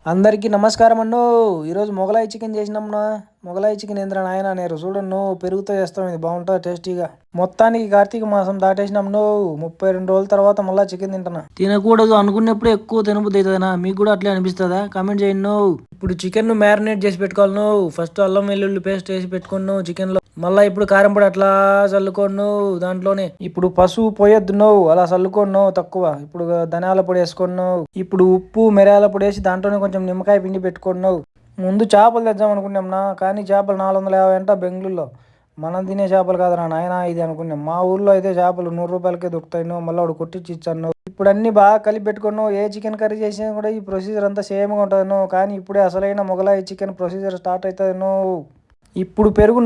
అందరికీ నమస్కారం అన్నో. ఈరోజు మొగలాయి చికెన్ చేసినాంనా. మొగలాయి చికెన్ ఏంద్రా నాయన నేను చూడను, పెరుగుతో చేస్తాం, ఇది బాగుంటుంది టేస్టీగా. మొత్తానికి కార్తీక మాసం దాటేసినాంను. 32 రోజుల తర్వాత మళ్ళీ చికెన్ తింటున్నా. తినకూడదు అనుకున్నప్పుడు ఎక్కువ తినబుద్ధి అవుతుందా? మీకు కూడా అట్లే అనిపిస్తుందా? కామెంట్ చేయండి. ఇప్పుడు చికెన్ మ్యారినేట్ చేసి పెట్టుకోవాలి. ఫస్ట్ అల్లం వెల్లుల్లి పేస్ట్ వేసి పెట్టుకున్నాను చికెన్ లో. మళ్ళీ ఇప్పుడు కారం పొడి అట్లా చల్లుకోను దాంట్లోనే. ఇప్పుడు పసుపు పోయొద్దు అలా చల్లుకోను తక్కువ. ఇప్పుడు ధనియాల పొడి వేసుకోను. ఇప్పుడు ఉప్పు మిరియాల పొడి వేసి దాంట్లోనే కొంచెం నిమ్మకాయ పిండి పెట్టుకున్నావు. ముందు చేపలు తెద్దాం అనుకున్నాంనా, కానీ చేపలు 450 అంట బెంగళూరులో. మనం తినే చేపలు కాదురా నాయన ఇది అనుకున్నాం. మా ఊర్లో అయితే చేపలు 100 రూపాయలకే దొరుకుతాయి. మళ్ళీ వాడు కొట్టించి ఇచ్చాను. ఇప్పుడు అన్ని బాగా కలిపి పెట్టుకున్నావు. ఏ చికెన్ కర్రీ చేసినా కూడా ఈ ప్రొసీజర్ అంతా సేమ్గా ఉంటుంది. కానీ ఇప్పుడే అసలైన మొగలాయి చికెన్ ప్రొసీజర్ స్టార్ట్ అవుతుంది. ఇప్పుడు పెరుగు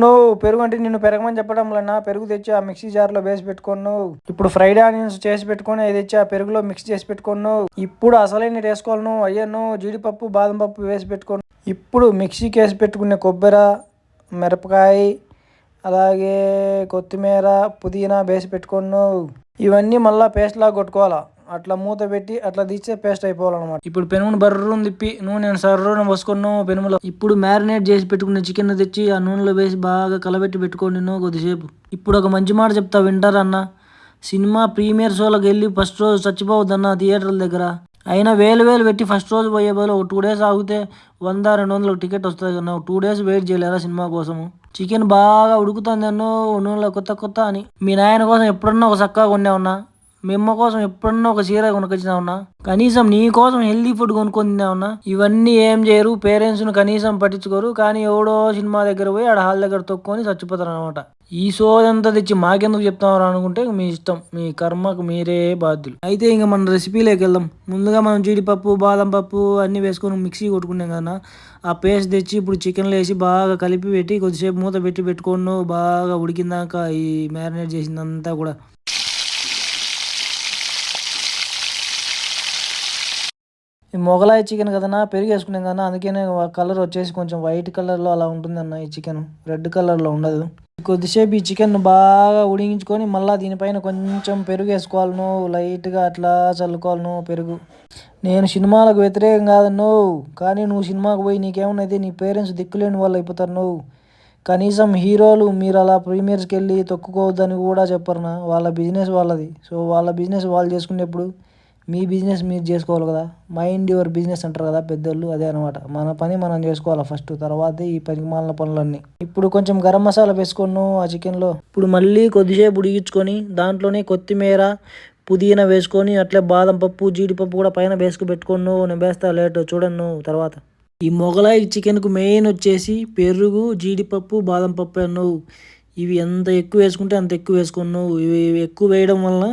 అంటే నిన్ను పెరగమని చెప్పడం లేనా. పెరుగు తెచ్చి ఆ మిక్సీ జార్లో వేసి పెట్టుకోను. ఇప్పుడు ఫ్రైడ్ ఆనియన్స్ చేసి పెట్టుకొని అది తెచ్చి ఆ పెరుగులో మిక్స్ చేసి పెట్టుకోను. ఇప్పుడు అసలైన వేసుకోవాలను అయ్యాను జీడిపప్పు బాదం పప్పు వేసి పెట్టుకోను. ఇప్పుడు మిక్సీకి వేసి పెట్టుకునే కొబ్బరి, మిరపకాయ, అలాగే కొత్తిమీర, పుదీనా వేసి పెట్టుకోను. ఇవన్నీ మళ్ళీ పేస్ట్ లాగా కొట్టుకోవాలా. అట్లా మూత పెట్టి అట్లా తీస్తే పేస్ట్ అయిపోవాలన్నమాట. ఇప్పుడు పెనుమును బర్రని తిప్పి నూనె సర్రను పోసుకున్నాను పెనుములో. ఇప్పుడు మ్యారినేట్ చేసి పెట్టుకున్న చికెన్ తెచ్చి ఆ నూనెలో వేసి బాగా కలబెట్టి పెట్టుకోండి కొద్దిసేపు. ఇప్పుడు ఒక మంచి మాట చెప్తా వింటారన్న. సినిమా ప్రీమియర్ షోలకు వెళ్ళి ఫస్ట్ రోజు చచ్చిపోవద్దన్న థియేటర్ల దగ్గర. అయినా వేలు పెట్టి ఫస్ట్ రోజు పోయే బదులు ఒక 2 days ఆగితే 100-200 టికెట్ వస్తుంది కన్నా. 2 days వెయిట్ చేయలేరా సినిమా కోసము? చికెన్ బాగా ఉడుకుతుంది అన్నో నూనెలో కొత్త అని. మీ నాయన కోసం ఎప్పుడన్నా ఒక చక్కగా కొన్నావున్నా? మీ అమ్మ కోసం ఎప్పుడన్నా ఒక చీర కొనుకొచ్చినావున్నా? కనీసం నీ కోసం హెల్దీ ఫుడ్ కొనుక్కొని తిన్నావున్నా? ఇవన్నీ ఏం చేయరు, పేరెంట్స్ను కనీసం పట్టించుకోరు. కానీ ఎవడో సినిమా దగ్గర పోయి ఆడ హాల్ దగ్గర తొక్కొని చచ్చిపోతారు అనమాట. ఈ సోదంతా తెచ్చి మాకెందుకు చెప్తామని అనుకుంటే మీ ఇష్టం, మీ కర్మకు మీరే బాధ్యులు. అయితే ఇంకా మన రెసిపీలోకి వెళ్దాం. ముందుగా మనం జీడిపప్పు బాదం పప్పు అన్నీ వేసుకొని మిక్సీ కొట్టుకున్నాం కదా. ఆ పేస్ట్ తెచ్చి ఇప్పుడు చికెన్లో వేసి బాగా కలిపి పెట్టి కొద్దిసేపు మూత పెట్టుకోను. బాగా ఉడికిందాక ఈ మ్యారినేట్ చేసిందంతా కూడా. ఈ మొగలాయి చికెన్ కదన్నా, పెరుగు వేసుకున్నాం కదా, అందుకనే కలర్ వచ్చేసి కొంచెం వైట్ కలర్లో అలా ఉంటుందన్న ఈ చికెన్. రెడ్ కలర్లో ఉండదు. కొద్దిసేపు ఈ చికెన్ బాగా ఉడికించుకొని మళ్ళీ దీనిపైన కొంచెం పెరుగు వేసుకోవాలను. లైట్గా అట్లా చల్లుకోవాలను పెరుగు. నేను సినిమాలకు వ్యతిరేకం కాదన్ను, కానీ నువ్వు సినిమాకు పోయి నీకేమన్నైతే నీ పేరెంట్స్ దిక్కులేని వాళ్ళు అయిపోతారు. కనీసం హీరోలు మీరు అలా ప్రీమియర్స్కి వెళ్ళి తొక్కుకోవద్దని కూడా చెప్పరునా. వాళ్ళ బిజినెస్ వాళ్ళది. సో వాళ్ళ బిజినెస్ వాళ్ళు చేసుకునేప్పుడు మీ బిజినెస్ మీరు చేసుకోవాలి కదా. మైండ్ యువర్ బిజినెస్ అంటారు కదా పెద్దోళ్ళు, అదే అనమాట. మన పని మనం చేసుకోవాలి ఫస్ట్, తర్వాత ఈ పనికిమాలిన పనులన్నీ. ఇప్పుడు కొంచెం గరం మసాలా వేసుకున్నాను ఆ చికెన్లో. ఇప్పుడు మళ్ళీ కొద్దిసేపు ఉడిగించుకొని దాంట్లోనే కొత్తిమీర, పుదీనా వేసుకొని అట్లే బాదం పప్పు జీడిపప్పు కూడా పైన వేసుకు పెట్టుకోను. నేను వేస్తా లేట్ చూడను తర్వాత. ఈ మొగలాయి చికెన్కు మెయిన్ వచ్చేసి పెరుగు, జీడిపప్పు, బాదం పప్పు అన్నావు. ఇవి ఎంత ఎక్కువ వేసుకుంటే అంత ఎక్కువ వేసుకున్నావు. ఇవి ఎక్కువ వేయడం వలన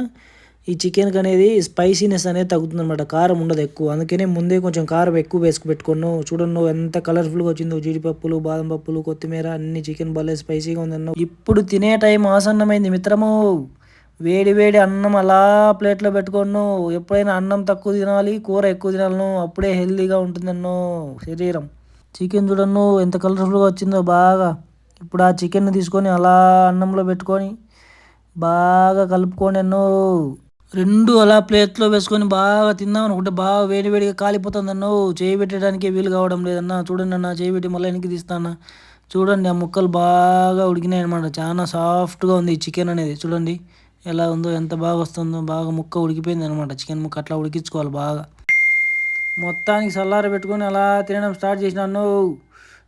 ఈ చికెన్కి అనేది స్పైసీనెస్ అనేది తగ్గుతుంది అనమాట. కారం ఉండదు ఎక్కువ. అందుకనే ముందే కొంచెం కారం ఎక్కువ వేసుకు పెట్టుకున్నావు. చూడను ఎంత కలర్ఫుల్గా వచ్చిందో. జీడిపప్పులు, బాదం పప్పులు, కొత్తిమీర అన్ని చికెన్ భలే స్పైసీగా ఉందన్నావు. ఇప్పుడు తినే టైం ఆసన్నమైంది మిత్రము. వేడి అన్నం అలా ప్లేట్లో పెట్టుకోను. ఎప్పుడైనా అన్నం తక్కువ తినాలి, కూర ఎక్కువ తినాలను. అప్పుడే హెల్తీగా ఉంటుందన్నో శరీరం. చికెన్ చూడను ఎంత కలర్ఫుల్గా వచ్చిందో బాగా. ఇప్పుడు ఆ చికెన్ తీసుకొని అలా అన్నంలో పెట్టుకొని బాగా కలుపుకొని అన్నో. రెండు అలా ప్లేట్లో వేసుకొని బాగా తిందాం అనుకుంటే బాగా వేడిగా కాలిపోతుంది అన్నో. చేయి పెట్టడానికి వీలు కావడం లేదన్నా. చూడండి అన్న, చేయి పెట్టి మళ్ళీ వెనక్కి తీస్తాను. చూడండి ఆ ముక్కలు బాగా ఉడికినాయి అనమాట. చాలా సాఫ్ట్గా ఉంది ఈ చికెన్ అనేది. చూడండి ఎలా ఉందో, ఎంత బాగా వస్తుందో. బాగా ముక్క ఉడికిపోయింది అనమాట. చికెన్ ముక్క అట్లా ఉడికించుకోవాలి బాగా. మొత్తానికి చల్లార పెట్టుకొని అలా తినడం స్టార్ట్ చేసినాను.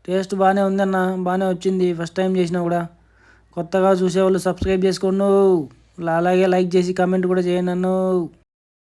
టేస్ట్ బాగానే ఉందన్న, బాగానే వచ్చింది. ఫస్ట్ టైం చేసినా కూడా. కొత్తగా చూసేవాళ్ళు సబ్స్క్రైబ్ చేసుకోండు. అలాగే లైక్ చేసి కామెంట్ కూడా చేయండి నన్ను.